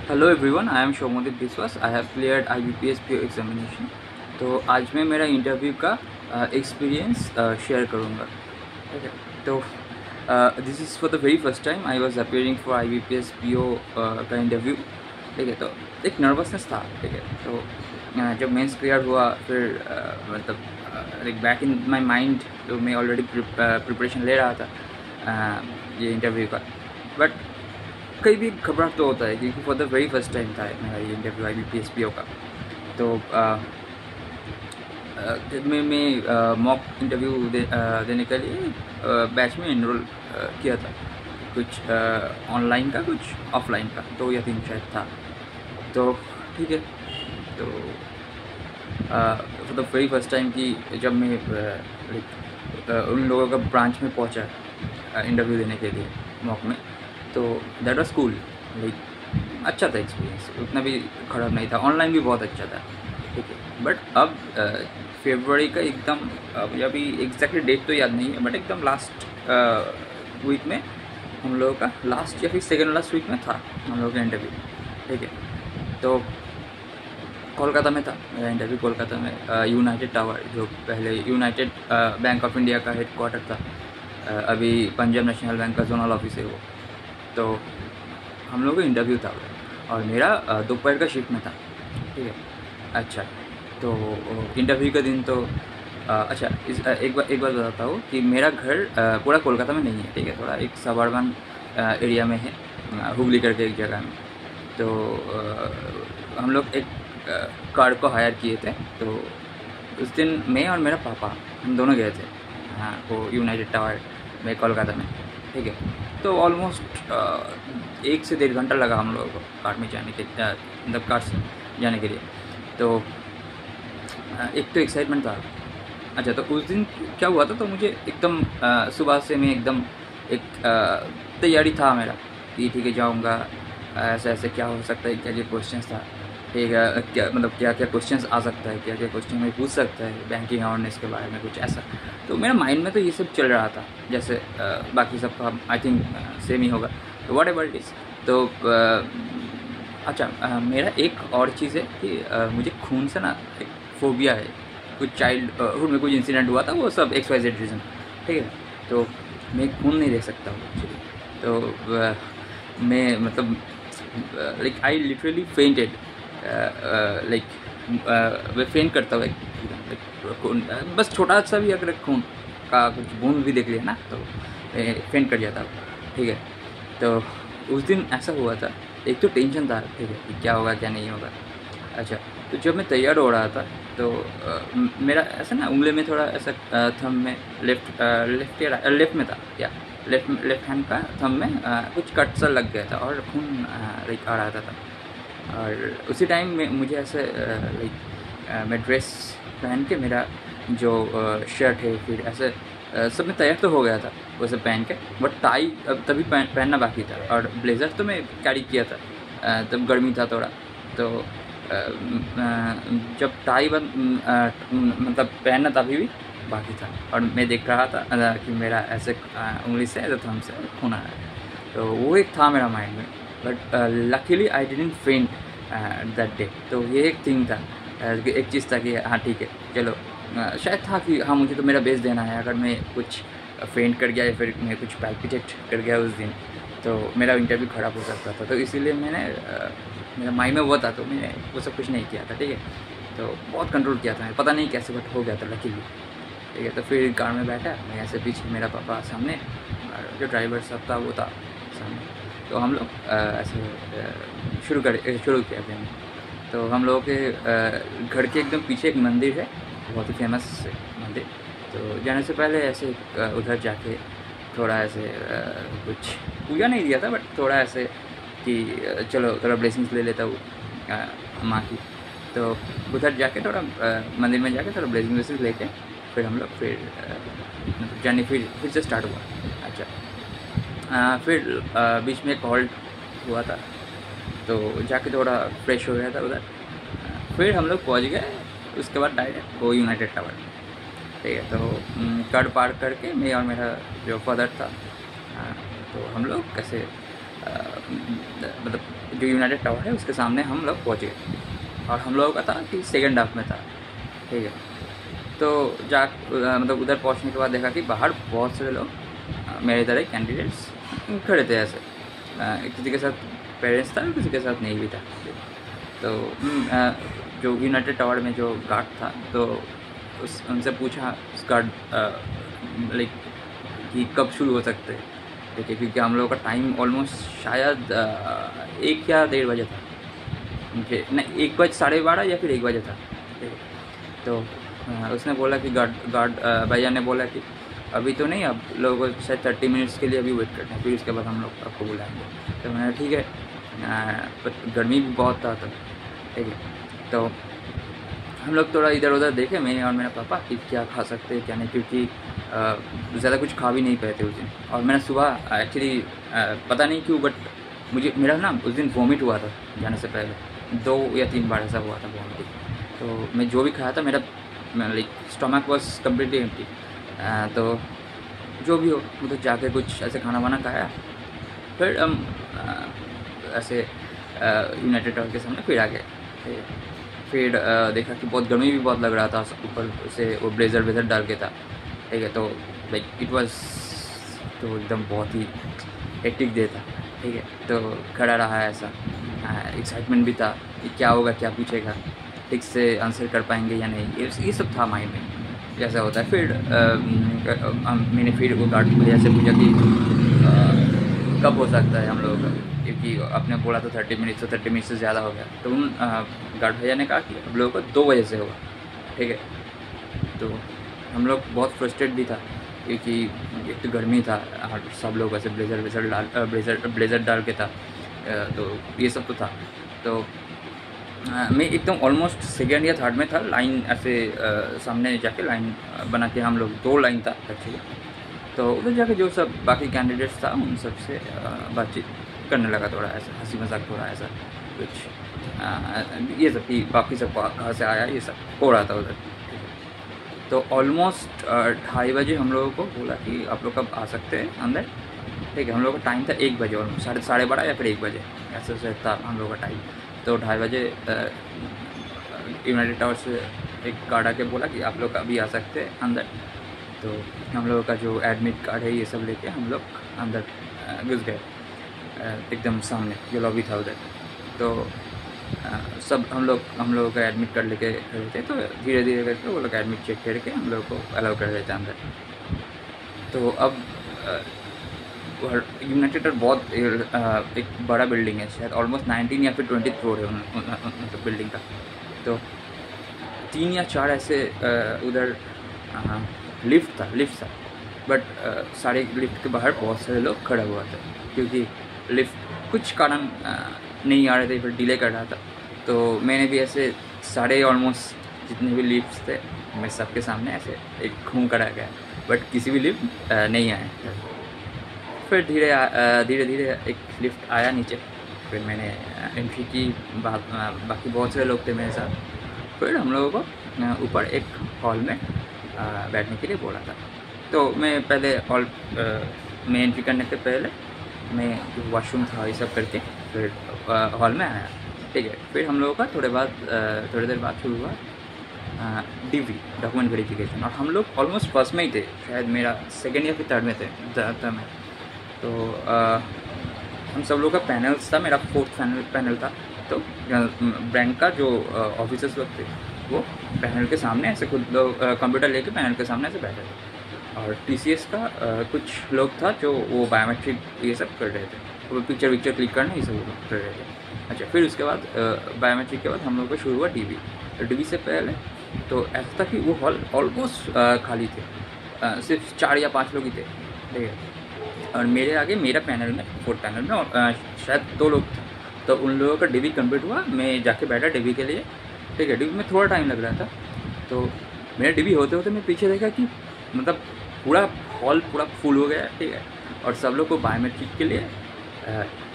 Hello everyone, I am Shomodit Biswas. I have cleared IBPS PO examination. तो आज मैं मेरा इंटरव्यू का एक्सपीरियंस शेयर करूँगा। ठीक है। तो this is for the very first time I was appearing for IBPS PO का इंटरव्यू। ठीक है। तो एक नर्वसनेस था। ठीक है। तो जब मेंस क्लियर हुआ फिर like back in my mind, तो मैं ऑलरेडी प्रिपरेशन ले रहा था ये इंटरव्यू का। बट कई भी घबराहट तो होता है क्योंकि for the very first time था मेरा ये इंटरव्यू IBPS PO का। तो मैं मॉक इंटरव्यू देने के लिए बैच में इनरोल किया था। कुछ ऑनलाइन का, कुछ ऑफलाइन का, 2 या 3 शायद था। तो ठीक है। तो for the very first time कि जब मैं उन लोगों का ब्रांच में पहुंचा इंटरव्यू देने के लिए मॉक में, तो दैट वाज कूल। लाइक अच्छा था एक्सपीरियंस, उतना भी ख़राब नहीं था। ऑनलाइन भी बहुत अच्छा था। ठीक है। बट अब फरवरी का एकदम, मुझे अभी एग्जैक्टली डेट तो याद नहीं है, बट एकदम लास्ट वीक में हम लोगों का, लास्ट या फिर सेकेंड लास्ट वीक में था हम लोगों का इंटरव्यू। ठीक है। तो कोलकाता में था मेरा इंटरव्यू। कोलकाता में यूनाइटेड टावर, जो पहले यूनाइटेड बैंक ऑफ इंडिया का हेडक्वार्टर था, अभी पंजाब नेशनल बैंक का जोनल ऑफिस है वो। तो हम लोगों का इंटरव्यू था और मेरा दोपहर का शिफ्ट में था। ठीक है। अच्छा। तो इंटरव्यू का दिन तो अच्छा, एक बार बताता हूँ कि मेरा घर पूरा कोलकाता में नहीं है। ठीक है। थोड़ा एक सबर्बन एरिया में है, हुगली करके एक जगह में। तो हम लोग एक कार को हायर किए थे। तो उस दिन मैं और मेरा पापा, हम दोनों गए थे वो यूनाइटेड टावर में कोलकाता में। ठीक है। तो ऑलमोस्ट 1 से 1.5 घंटा लगा हम लोगों को कार में जाने के, मतलब कार से जाने के लिए। तो एक तो एक्साइटमेंट था। अच्छा, तो उस दिन क्या हुआ था, तो मुझे एकदम सुबह से मैं एकदम एक तैयारी था मेरा कि ठीक है जाऊँगा, ऐसे ऐसे क्या हो सकता है, क्या क्या क्वेश्चन था। ठीक है। क्या मतलब क्या क्या क्वेश्चंस आ सकता है, क्या क्या क्वेश्चन में पूछ सकता है बैंकिंग अवेयरनेस के बारे में, कुछ ऐसा। तो मेरा माइंड में तो ये सब चल रहा था, जैसे बाकी सबका आई थिंक सेम ही होगा। तो वॉट एवर इट इज़। तो अच्छा, मेरा एक और चीज़ है कि मुझे खून से ना एक फोबिया है। कुछ चाइल्डहुड में कुछ इंसिडेंट हुआ था, वो सब XYZ रीज़न। ठीक है। तो मैं खून नहीं देख सकता हूँ एक्चुअली। तो मैं मतलब like I literally fainted, like मैं फेंट करता हूँ लाइक बस छोटा सा भी अगर खून का कुछ बूंद भी देख लिया ना, तो फेंट कर जाता हूँ। ठीक है। तो उस दिन ऐसा हुआ था। एक तो टेंशन था, ठीक है, कि क्या होगा क्या नहीं होगा। अच्छा, तो जब मैं तैयार हो रहा था, तो मेरा ऐसा ना उंगली में थोड़ा ऐसा थंब में, लेफ्ट में था, या लेफ्ट हैंड का थंब में कुछ कट सा लग गया था और खून लाइक आ रहा था। और उसी टाइम में मुझे ऐसे लाइक मैं ड्रेस पहन के, मेरा जो शर्ट है फिर ऐसे सब में तैयार तो हो गया था वैसे पहन के, बट टाई अब तभी पहनना बाकी था। और ब्लेज़र तो मैं कैरी किया था, तब गर्मी था थोड़ा। तो जब टाई मतलब पहनना तभी भी बाकी था, और मैं देख रहा था कि मेरा ऐसे उंगली से ऐसे थंब से खून आ रहा है। तो वो एक था मेरा माइंड में। बट लकीली आई डिडंट फेंट दैट डे। तो ये एक थिंग था, एक चीज़ था कि हाँ ठीक है चलो, शायद था कि हाँ मुझे तो मेरा बेस्ट देना है। अगर मैं कुछ फेंट कर गया या फिर मैं कुछ पैल्पिटेट कर गया उस दिन, तो मेरा इंटरव्यू ख़राब हो सकता था। तो इसीलिए मैंने मेरा माइंड में वो था, तो मैंने वो सब कुछ नहीं किया था। ठीक है। तो बहुत कंट्रोल किया था, पता नहीं कैसे बट हो गया था लकीली। ठीक है। तो फिर कार में बैठा मैं, ऐसे पीछे मेरा पापा सामने, और जो ड्राइवर सब था वो था सामने। तो हम लोग ऐसे शुरू किया थे हम। तो हम लोगों के घर के एकदम पीछे एक मंदिर है, बहुत ही फेमस मंदिर। तो जाने से पहले ऐसे उधर जाके थोड़ा ऐसे कुछ पूजा नहीं दिया था, बट थोड़ा ऐसे कि चलो थोड़ा ब्लेसिंग्स ले लेता हूँ माँ की। तो उधर जाके थोड़ा मंदिर में जाके थोड़ा ब्लेसिंग लेके फिर हम लोग मतलब जर्नी फिर से स्टार्ट हुआ। अच्छा, फिर बीच में एक हॉल्ट हुआ था, तो जाके थोड़ा फ्रेश हो गया था उधर। फिर हम लोग पहुँच गए उसके बाद डायरेक्ट वो यूनाइटेड टावर। ठीक है। तो कड़ पार करके मैं और मेरा जो फादर था, तो हम लोग कैसे मतलब जो यूनाइटेड टावर है उसके सामने हम लोग पहुँचे, और हम लोगों का था कि सेकेंड हाफ में था, ठीक है। तो मतलब उधर पहुंचने के बाद देखा कि बाहर बहुत सारे लोग मेरे तरह कैंडिडेट्स खड़े थे ऐसे, किसी के साथ पेरेंट्स था, किसी के साथ नहीं भी था। तो जो यूनाइटेड टावर में जो गार्ड था, तो उनसे पूछा उस गार्ड लाइक कि कब शुरू हो सकते हैं, ठीक है, क्योंकि हम लोगों का टाइम ऑलमोस्ट शायद 1 या 1:30 बजे था, मुझे नहीं 1 बज 12:30 या फिर 1 बजे था, ठीक है। तो उसने बोला कि गार्ड भैया ने बोला कि अभी तो नहीं, अब लोगों को शायद 30 मिनट्स के लिए अभी वेट करना है, फिर उसके बाद हम लोग आपको बुलाएंगे। तो मैंने ठीक है, पर गर्मी भी बहुत था तो, ठीक है। तो हम लोग थोड़ा इधर उधर देखे, मैं और मेरा पापा, कि क्या खा सकते हैं क्या नहीं, क्योंकि ज़्यादा कुछ खा भी नहीं पाए थे उस दिन। और मैंने सुबह एक्चुअली पता नहीं क्यों, बट मेरा ना उस दिन वॉमिट हुआ था जाने से पहले, 2 या 3 बार ऐसा हुआ था वॉमिटिंग। तो मैं जो भी खाया था, मेरा like stomach was completely empty. तो जो भी हो, उधर जाके कुछ ऐसे खाना वाना खाया, फिर हम ऐसे यूनाइटेड टावर के सामने फिर आ गए। फिर देखा कि बहुत गर्मी भी बहुत लग रहा था, ऊपर से वो ब्लेज़र डाल के था, ठीक है। तो लाइक इट वाज तो एकदम बहुत ही हेक्टिक डे था, ठीक है। तो खड़ा रहा ऐसा, एक्साइटमेंट भी था कि क्या होगा, क्या पूछेगा, ठीक से आंसर कर पाएंगे या नहीं, ये सब था माइंड में, जैसा होता है। फिर मैंने फिर वो गार्ड भैया से पूछा कि कब हो सकता है हम लोगों का, क्योंकि आपने बोला था 30 मिनट्स, तो 30 मिनट से ज़्यादा हो गया। तो उन गार्ड भैया ने कहा कि हम लोगों को 2 बजे से होगा, ठीक है। तो हम लोग बहुत फ्रस्ट्रेट भी था, क्योंकि एक तो गर्मी था और सब लोग ऐसे ब्लेज़र डाल के था, तो ये सब तो था। तो मैं एकदम ऑलमोस्ट सेकेंड या थर्ड में था, लाइन ऐसे सामने जाके लाइन बना के, हम लोग 2 लाइन था एक्चुअली। तो उधर जाके जो सब बाकी कैंडिडेट्स था उन सब से बातचीत करने लगा, थोड़ा ऐसा हंसी मजाक, थोड़ा ऐसा कुछ ये सब कि बाकी सब कहाँ से आया, ये सब हो रहा था उधर। तो ऑलमोस्ट 2:30 बजे हम लोगों को बोला कि आप लोग कब आ सकते हैं अंदर, ठीक है। हम लोग का टाइम था 1 बजे, ऑलमोस्ट 12:30 या फिर 1 बजे ऐसे था हम लोग का टाइम। तो 2:30 बजे यूनाइटेड टावर से एक गार्ड आके बोला कि आप लोग अभी आ सकते हैं अंदर। तो हम लोगों का जो एडमिट कार्ड है ये सब लेके हम लोग अंदर घुस गए, एकदम सामने जो लॉबी था उधर। तो सब हम लोगों का एडमिट कार्ड लेके खड़े थे। तो धीरे धीरे करके वो लोग एडमिट चेक करके हम लोग को अलाउ कर देते अंदर। तो अब यूनाइटेड टावर बहुत एक बड़ा बिल्डिंग है, शायद ऑलमोस्ट 19 या फिर 20 फ्लोर है मतलब बिल्डिंग का। तो 3 या 4 ऐसे उधर लिफ्ट था, बट सारे लिफ्ट के बाहर बहुत सारे लोग खड़ा हुआ थे, क्योंकि लिफ्ट कुछ कारण नहीं आ रहे थे, फिर डिले कर रहा था। तो मैंने भी ऐसे सारे ऑलमोस्ट जितने भी लिफ्ट्स थे, मैं सबके सामने ऐसे एक घूम कर आ गया, बट किसी भी लिफ्ट नहीं आए। फिर धीरे धीरे एक लिफ्ट आया नीचे, फिर मैंने एंट्री की, बाकी बहुत सारे लोग थे मेरे साथ। फिर हम लोगों को ऊपर एक हॉल में बैठने के लिए बोला था। तो मैं पहले हॉल में एंट्री करने के पहले मैं जो वॉशरूम था ये सब करके फिर हॉल में आया, ठीक है। फिर हम लोगों का थोड़ी देर बाद शुरू हुआ DV, डॉक्यूमेंट वेरिफिकेशन, और हम लोग ऑलमोस्ट फर्स्ट में ही थे, शायद मेरा सेकेंड या फिर थर्ड में था मैं। तो हम सब लोग का पैनल्स था, मेरा 4th पैनल था। तो बैंक का जो ऑफिसर्स लोग थे वो पैनल के सामने ऐसे खुद लोग कंप्यूटर लेके पैनल के सामने ऐसे बैठे थे, और TCS का कुछ लोग था जो वो बायोमेट्रिक ये सब कर रहे थे, वो पिक्चर क्लिक करना ये सब कर रहे थे। अच्छा, फिर उसके बाद बायोमेट्रिक के बाद हम लोग का शुरू हुआ DV। तो DV से पहले तो ऐसा था कि वो हॉल ऑलमोस्ट खाली थे, सिर्फ 4 या 5 लोग ही थे, ठीक है। और मेरे आगे मेरा पैनल में 4th पैनल में शायद 2 लोग थे। तो उन लोगों का DV कंप्लीट हुआ, मैं जाके बैठा DV के लिए, ठीक है। DV में थोड़ा टाइम लग रहा था। तो मेरा DV होते होते मैं पीछे देखा कि मतलब पूरा हॉल पूरा फुल हो गया, ठीक है। और सब लोग को बायोमेट्रिक के लिए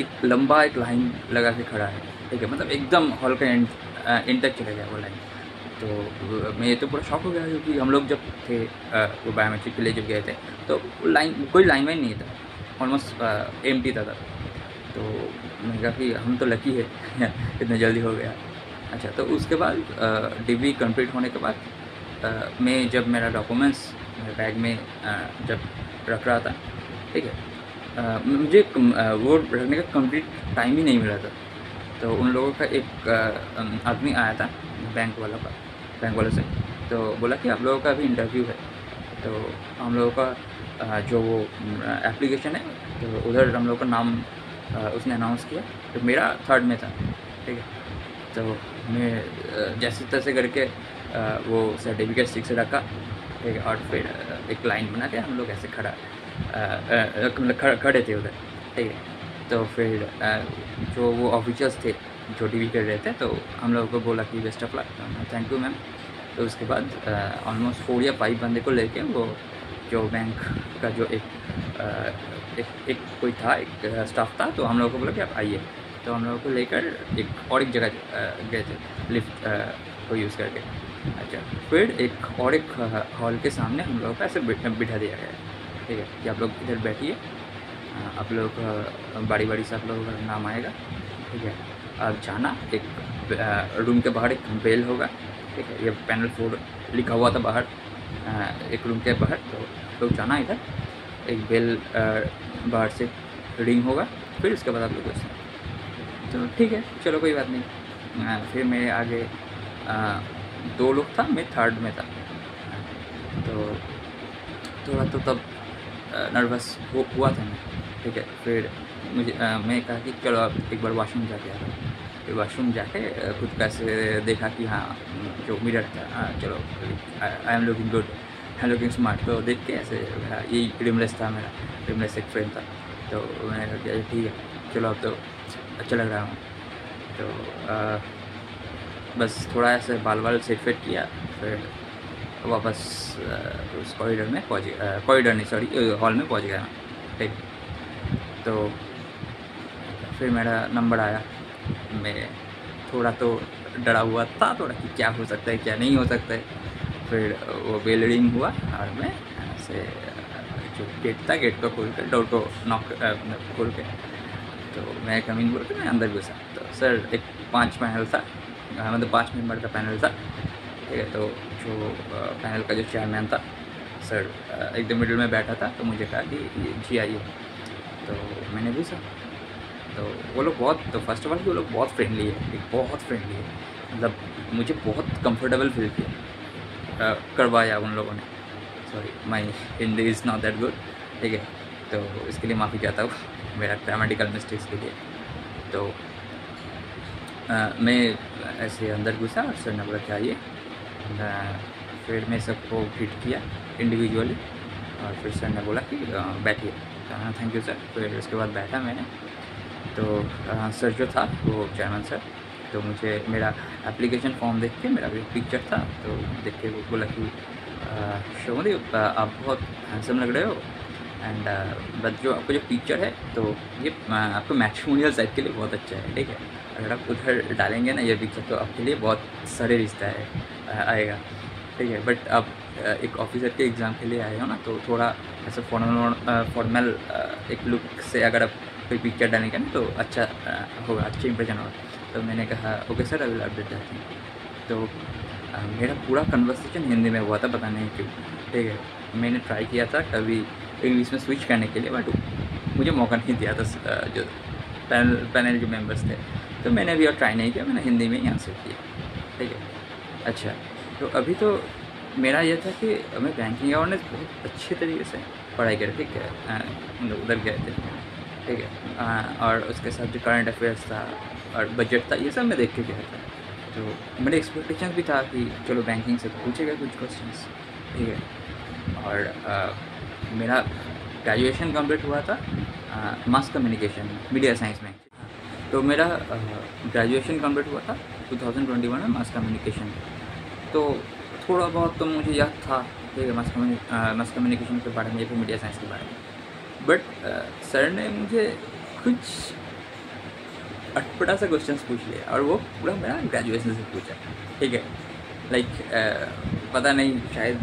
एक लंबा एक लाइन लगा के खड़ा है, ठीक है। मतलब एकदम हॉल का एंड तक चला गया वो लाइन। तो मैं तो पूरा शॉक हो गया, क्योंकि हम लोग जब थे वो बायोमेट्रिक के लिए जब गए थे तो कोई लाइन वाइन नहीं था, ऑलमोस्ट एम्प्टी था। तो मैंने कहा कि हम तो लकी है इतना जल्दी हो गया। अच्छा, तो उसके बाद डिग्री कंप्लीट होने के बाद मैं जब मेरा डॉक्यूमेंट्स मेरे बैग में जब रख रहा था, ठीक है, मुझे वो रखने का कंप्लीट टाइम ही नहीं मिला था। तो उन लोगों का एक आदमी आया था बैंक वालों से, तो बोला कि आप लोगों का भी इंटरव्यू है। तो हम लोगों का जो वो एप्लीकेशन है, तो उधर हम लोग का नाम उसने अनाउंस किया। तो मेरा 3rd में था, ठीक है। तो मैं जैसे तैसे करके वो सर्टिफिकेट स्टिक से रखा, ठीक है, और फिर एक लाइन बना के हम लोग ऐसे खड़े थे उधर, ठीक है। तो फिर जो वो ऑफिसर्स थे जो डील कर रहे थे, तो हम लोगों को बोला कि best of luck, thank you ma'am. तो उसके बाद ऑलमोस्ट 4 या 5 बंदे को लेके वो जो बैंक का जो एक कोई था, एक स्टाफ था, तो हम लोगों को बोला कि आप आइए। तो हम लोगों को लेकर एक और एक जगह गए थे लिफ्ट को यूज़ करके। अच्छा, फिर एक हॉल के सामने हम लोगों को ऐसे बिठा दिया गया, ठीक है, कि आप लोग इधर बैठिए, आप लोग बारी बारी से आप लोगों का नाम आएगा, ठीक है। आप जाना, एक रूम के बाहर एक बेल होगा, ठीक है, ये पैनल 4 लिखा हुआ था बाहर, एक रूम के बाहर। तो लोग जाना इधर, एक बेल बाहर से रिंग होगा, फिर उसके बाद आप लोग क्वेश्चन। तो ठीक है, चलो कोई बात नहीं। फिर मेरे आगे 2 लोग था, मैं 3rd में था। तो थोड़ा तो तब नर्वस हुआ था मैं, ठीक है। फिर मुझे मैं कहा कि चलो अब एक बार वॉशरूम जाके आता हूँ। फिर वॉशरूम जाके खुद का ऐसे देखा कि हाँ, जो मिरर था, चलो I am looking good, I am looking smart. तो देख के ऐसे यही रिमलेस था, मेरा रिमलेस एक फ्रेम था। तो मैंने कहा कि ठीक है, चलो अब तो अच्छा लग रहा हूँ। तो बस थोड़ा ऐसे बाल सेट किया, फिर वापस उस कॉरिडोर में पहुँच गया, कॉरिडोर नहीं सॉरी, हॉल में पहुँच गया, ठीक। तो फिर मेरा नंबर आया। मैं थोड़ा तो डरा हुआ था थोड़ा कि क्या हो सकता है क्या नहीं हो सकता है। फिर वो बेल रिंग हुआ और मैं ऐसे जो गेट था, गेट को खोल कर, डोर को नॉक खोल के, तो मैं कमिंग बोल के मैं अंदर घुसा। तो सर एक 5 पैनल था, मतलब 5 मेंबर का पैनल था, ठीक है। तो जो पैनल का जो चेयरमैन था सर एकदम मिडिल में बैठा था। तो मुझे कहा कि जी आइए। तो मैंने घुसा। तो वो लोग तो फर्स्ट ऑफ ऑल वो लोग बहुत फ्रेंडली है, बहुत फ्रेंडली है, मतलब मुझे बहुत कंफर्टेबल फील किया करवाया उन लोगों ने। Sorry my Hindi is not that good, ठीक है, तो इसके लिए माफ़ी चाहता हूँ मेरा ग्रामेटिकल मिस्टेक्स के लिए। तो मैं ऐसे अंदर घुसा और सर ने बोला क्या आइए। फिर मैं सबको ग्रीट किया इंडिविजुअली और फिर सर ने बोला कि बैठिए। Thank you sir. फिर उसके बाद बैठा मैंने। तो सर जो था वो चेयरमैन सर, तो मुझे मेरा एप्लीकेशन फॉर्म देख के, मेरा भी पिक्चर था तो देख के वो बोला कि शोमदेव आप बहुत हैंडसम लग रहे हो, एंड बट जो आपका जो पिक्चर है तो ये आपको मैट्रिमोनियल साइट के लिए बहुत अच्छा है, ठीक है। अगर आप उधर डालेंगे ना ये पिक्चर तो आपके लिए बहुत सारे रिश्ता है आएगा, ठीक है। बट आप एक ऑफिसर के एग्ज़ाम के लिए आए हो ना, तो थोड़ा ऐसा फॉर्मल एक लुक से अगर आप कोई पिक्चर डालेंगे ना तो अच्छा होगा, अच्छा इंप्रेशन होगा। तो मैंने कहा okay sir, I will update that thing. तो मेरा पूरा कन्वर्सेशन हिंदी में हुआ था, पता नहीं क्यों, ठीक है। मैंने ट्राई किया था कभी इंग्लिश में स्विच करने के लिए, बट मुझे मौका नहीं दिया था जो पैनल जो मेंबर्स थे। तो मैंने भी और ट्राई नहीं किया, मैंने हिंदी में ही आंसर किया, ठीक है। अच्छा, तो अभी तो मेरा यह था कि मैं बैंकिंग अवेयरनेस बहुत अच्छे तरीके से पढ़ाई कर, ठीक है, उधर गए थे, ठीक है। और उसके साथ जो करंट अफेयर्स था और बजट था, ये सब मैं देख के गया था। तो मेरे एक्सपेक्टेशन भी था कि चलो बैंकिंग से पूछेगा कुछ क्वेश्चंस, ठीक है। और मेरा ग्रेजुएशन कंप्लीट हुआ था मास कम्युनिकेशन मीडिया साइंस में। तो मेरा ग्रेजुएशन कंप्लीट हुआ था 2021 में मास कम्युनिकेशन। तो थोड़ा बहुत तो मुझे याद था, ठीक है, मास कम्युनिकेशन के बारे में या फिर मीडिया साइंस के बारे में। बट सर ने मुझे कुछ अटपटा सा क्वेश्चंस पूछ लिया और वो पूरा मेरा ग्रेजुएशन से पूछा, ठीक है। लाइक पता नहीं, शायद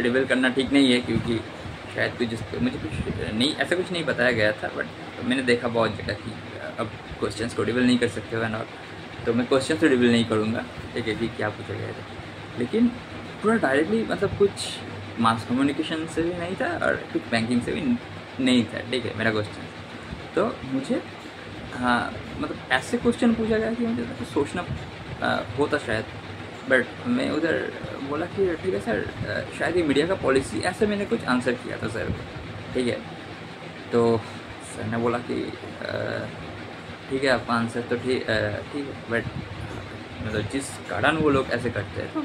रिवील करना ठीक नहीं है क्योंकि शायद मुझे कुछ नहीं, ऐसा कुछ नहीं बताया गया था। बट मैंने देखा बहुत जगह कि अब क्वेश्चंस को रिवील नहीं कर सकते हो और तो मैं क्वेश्चन तो रिवील नहीं करूँगा, ठीक है, कि क्या पूछा गया था। लेकिन पूरा डायरेक्टली मतलब कुछ मास कम्युनिकेशन से भी नहीं था और कुछ बैंकिंग से भी नहीं था, ठीक है, मेरा क्वेश्चन। तो मुझे हाँ मतलब ऐसे क्वेश्चन पूछा गया कि मुझे तो सोचना होता शायद, बट मैं उधर बोला कि ठीक है सर, शायद ये मीडिया का पॉलिसी, ऐसे मैंने कुछ आंसर किया था सर को, ठीक है। तो सर ने बोला कि ठीक है आपका आंसर तो ठीक है, बट मतलब जिस कारण वो लोग ऐसे करते हैं, तो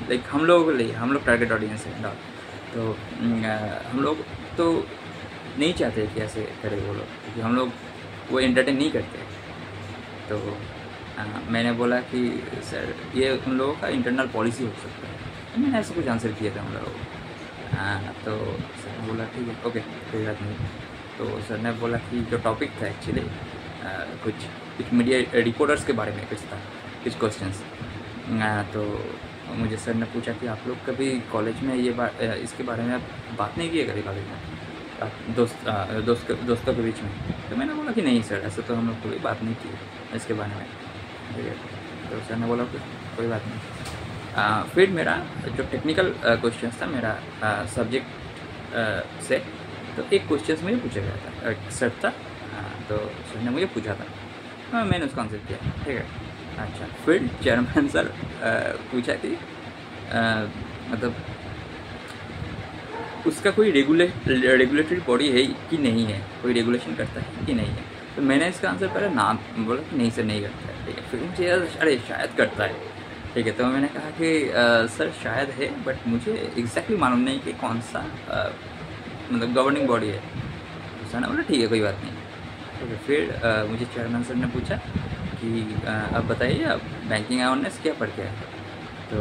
लाइक हम लोग टारगेट ऑडियंस है ना, तो हम लोग तो नहीं चाहते कि ऐसे करे वो लोग, क्योंकि हम लोग वो एंटरटेन नहीं करते। तो मैंने बोला कि सर ये उन लोगों का इंटरनल पॉलिसी हो सकता है, मैंने ऐसे कुछ आंसर किए थे उन लोगों को। तो सर ने बोला ठीक है, ओके, कोई बात नहीं। तो सर ने बोला कि जो टॉपिक था एक्चुअली कुछ मीडिया रिपोर्टर्स के बारे में कुछ था, कुछ क्वेश्चंस। तो मुझे सर ने पूछा कि आप लोग कभी कॉलेज में इसके बारे में बात नहीं किए कभी कॉलेज में दोस्तों के बीच में? तो मैंने बोला कि नहीं सर, ऐसे तो हम लोग कोई बात नहीं की इसके बारे में, ठीक है। तो सर ने बोला कि कोई बात नहीं। फिर मेरा जो टेक्निकल क्वेश्चन था मेरा सब्जेक्ट से, तो एक क्वेश्चन मुझे पूछा गया था, सर था, तो सर ने मुझे पूछा था, मैंने उसका आंसर किया, ठीक है। अच्छा, फिर चेयरमैन सर पूछा कि मतलब उसका कोई रेगुलेटरी बॉडी है कि नहीं है, कोई रेगुलेशन करता है कि नहीं है। तो मैंने इसका आंसर पहले ना बोला कि नहीं सर नहीं करता है, ठीक है। फिर मुझे अरे शायद करता है, ठीक है। तो मैंने कहा कि सर शायद है, बट मुझे एग्जैक्टली मालूम नहीं कि कौन सा मतलब गवर्निंग बॉडी है। तो सर ने बोला ठीक है कोई बात नहीं, ठीक है। फिर मुझे चेयरमैन सर ने पूछा कि अब बताइए आप बैंकिंग अवेयरनेस क्या पढ़ के आए? तो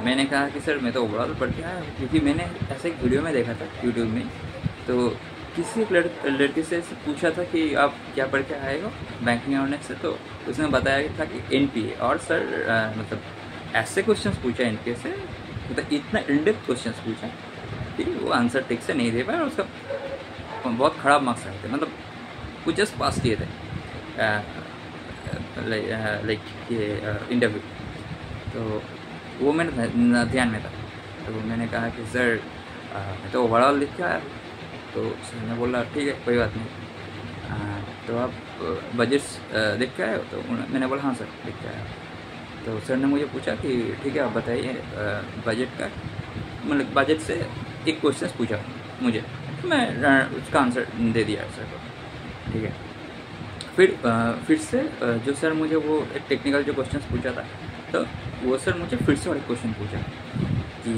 मैंने कहा कि सर मैं तो ओवरऑल पढ़ के आया हूँ, क्योंकि मैंने ऐसे एक वीडियो में देखा था यूट्यूब में, तो किसी एक लड़की से पूछा था कि आप क्या पढ़ के आए हो बैंकिंग अवेयरनेस से, तो उसने बताया था कि एनपीए। और सर मतलब ऐसे क्वेश्चंस पूछा एनपीए से, मतलब इतना इनडेप्थ क्वेश्चंस पूछा कि वो आंसर ठीक से नहीं दे पाया, और उसका बहुत ख़राब मार्क्स आए थे, मतलब वो जस्ट पास किए थे लाइक ये इंटरव्यू। तो वो मेरे ध्यान में था। तो मैंने कहा कि सर मैं तो ओवरऑल लिख के आया। तो सर ने बोला ठीक है कोई बात नहीं, तो आप बजट्स लिख के आए हो? तो मैंने बोला हाँ सर लिख के आया। तो सर ने मुझे पूछा कि ठीक है आप बताइए बजट का, मतलब बजट से एक क्वेश्चन पूछा मुझे, तो मैं उसका आंसर दे दिया सर को, ठीक है। फिर से जो सर मुझे वो एक टेक्निकल जो क्वेश्चन पूछा था, तो वो सर मुझे फिर से और एक क्वेश्चन पूछा कि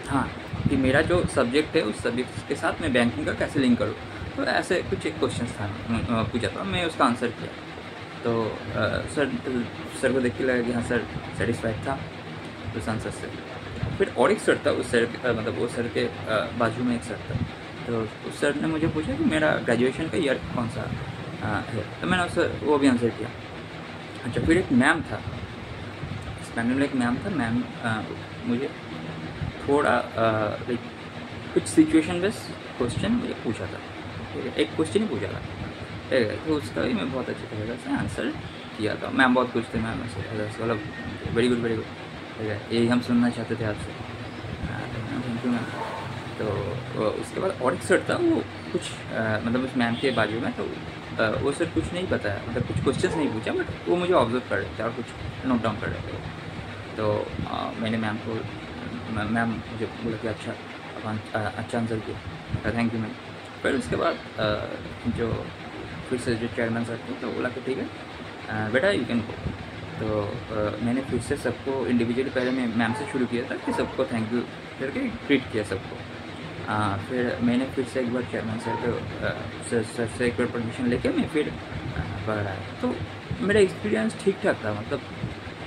हाँ कि मेरा जो सब्जेक्ट है उस सब्जेक्ट के साथ मैं बैंकिंग का कैसे लिंक करूँ। तो ऐसे कुछ एक क्वेश्चन था पूछा था, मैं उसका आंसर किया। तो सर को देख के लगा कि हाँ सर सेटिस्फाइड था उस आंसर से। फिर और एक सर था उस सर मतलब वो सर के बाजू में एक सर था। तो उस सर ने मुझे पूछा कि मेरा ग्रेजुएशन का ईयर कौन सा है, तो मैंने उससे वो भी आंसर किया। अच्छा, फिर एक मैम था, इस पैनल में एक मैम था। मैम मुझे थोड़ा लाइक कुछ सिचुएशन बेस्ड क्वेश्चन मुझे पूछा था, ठीक है, एक क्वेश्चन ही पूछा था, ठीक है। तो उसका भी मैं बहुत अच्छे तरीके से आंसर किया था। मैम बहुत खुश थे, मैम ऐसे मतलब वेरी गुड, ठीक है, यही हम सुनना चाहते थे आपसे, थैंक यू मैम। तो उसके बाद और एक सर था, वो कुछ मतलब उस मैम के बाजू में, तो वो सर कुछ नहीं बताया, मतलब कुछ क्वेश्चंस नहीं पूछा, बट वो मुझे ऑब्जर्व कर रहे थे और कुछ नोट डाउन कर रहे थे। तो मैंने मैम को, मैम मुझे बोला कि अच्छा अच्छा आंसर किया, थैंक यू मैम। फिर उसके बाद जो फिर से जो चेयरमैन सर थे, तो बोला कि ठीक है बेटा यू कैन गो। तो मैंने फिर से सबको इंडिविजुअली, पहले मैं मैम से शुरू किया था कि सबको थैंक यू करके ट्रीट किया सबको। फिर मैंने फिर से एक बार चेयरमैन सर को सर से एक बार परमिशन लेके मैं फिर बाहर आया। तो मेरा एक्सपीरियंस ठीक ठाक था, मतलब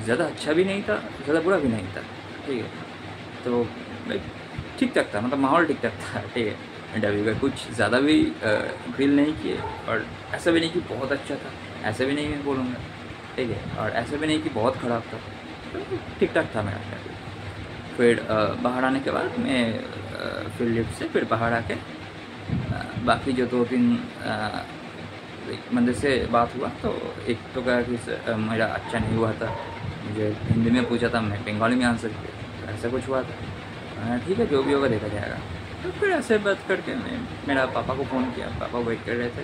ज़्यादा अच्छा भी नहीं था, ज़्यादा बुरा भी नहीं था, ठीक है। तो ठीक ठाक था, मतलब माहौल ठीक ठाक था, ठीक है। इंटरव्यू का कुछ ज़्यादा भी ड्रिल नहीं किए, और ऐसा भी नहीं कि बहुत अच्छा था, ऐसा भी नहीं मैं बोलूँगा, ठीक है, और ऐसा भी नहीं कि बहुत ख़राब था, तो ठीक ठाक था मेरा इंटरव्यू। फिर बाहर आने के बाद मैं फिर लिफ्ट से फिर बाहर आके बाकी जो 2-3 एक बंदे से बात हुआ तो एक तो कहा कि मेरा अच्छा नहीं हुआ था, मुझे हिंदी में पूछा था, मैं बंगाली में आंसर किया, ऐसा कुछ हुआ था। ठीक है, जो भी होगा देखा जाएगा। तो फिर ऐसे बात करके मैं मेरा पापा को फ़ोन किया, पापा वेट कर रहे थे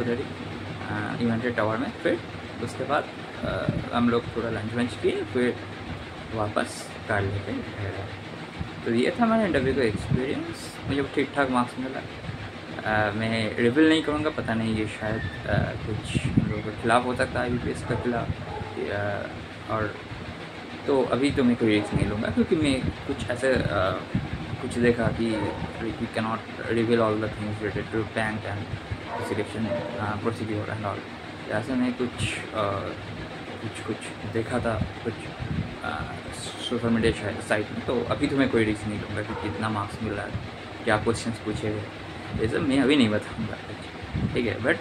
उधर ही इवेंटेड टावर में। फिर उसके बाद हम लोग थोड़ा लंच वंच किए, फिर वापस कार लेके घर आए। तो ये था हमारा इंटरव्यू का एक्सपीरियंस। मुझे ठीक ठाक मार्क्स मिला। मैं रिवील नहीं करूँगा, पता नहीं ये शायद कुछ लोगों के खिलाफ हो सकता है, IBPS के खिलाफ। और तो अभी तो मैं कोई रिस्क नहीं लूँगा, क्योंकि मैं कुछ ऐसे कुछ देखा कि we can not reveal all the things related to bank and selection procedure and all. ऐसे मैं कुछ देखा था, कुछ सोशल मीडिया साइट में। तो अभी तो मैं कोई रिस्क नहीं लूँगा कि कितना मार्क्स मिल रहा है, क्या क्वेश्चंस पूछे गए, ये सब मैं अभी नहीं बताऊँगा, ठीक है। बट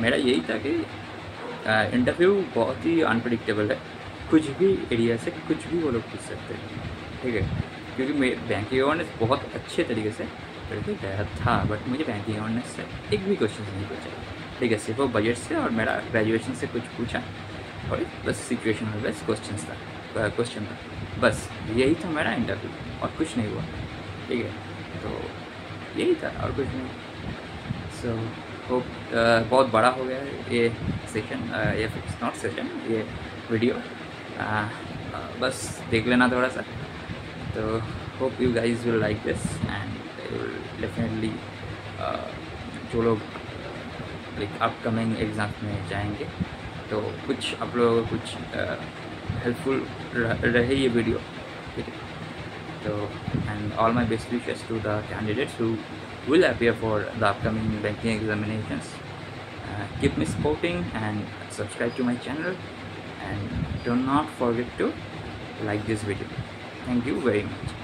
मेरा यही था कि इंटरव्यू बहुत ही अनप्रडिक्टेबल है, कुछ भी एरिया से कुछ भी वो लोग पूछ सकते हैं, ठीक है। क्योंकि मैं बैंकिंग अवेयरनेस बहुत अच्छे तरीके से करके गया था, बट मुझे बैंकिंग अवेयरनेस से एक भी क्वेश्चन नहीं पूछा, ठीक है। सिर्फ वो बजट से और मेरा ग्रेजुएशन से कुछ पूछा, और बस सिचुएशनल बेस्ड क्वेश्चन था, बस यही था मेरा इंटरव्यू, और कुछ नहीं हुआ, ठीक है। तो यही था और कुछ नहीं। सो होप बहुत बड़ा हो गया है ये सेशन, ये नॉट सेशन, ये वीडियो। बस देख लेना थोड़ा सा। तो hope you guys will like this and you will definitely, जो लोग लाइक अपकमिंग एग्ज़ाम्स में जाएंगे तो कुछ आप लोगों को कुछ हेल्पफुल रहे ये वीडियो, ठीक है। तो and all my best wishes to the candidates who will appear for the upcoming banking examinations. Keep me supporting and subscribe to my channel, and do not forget to like this video. Thank you very much.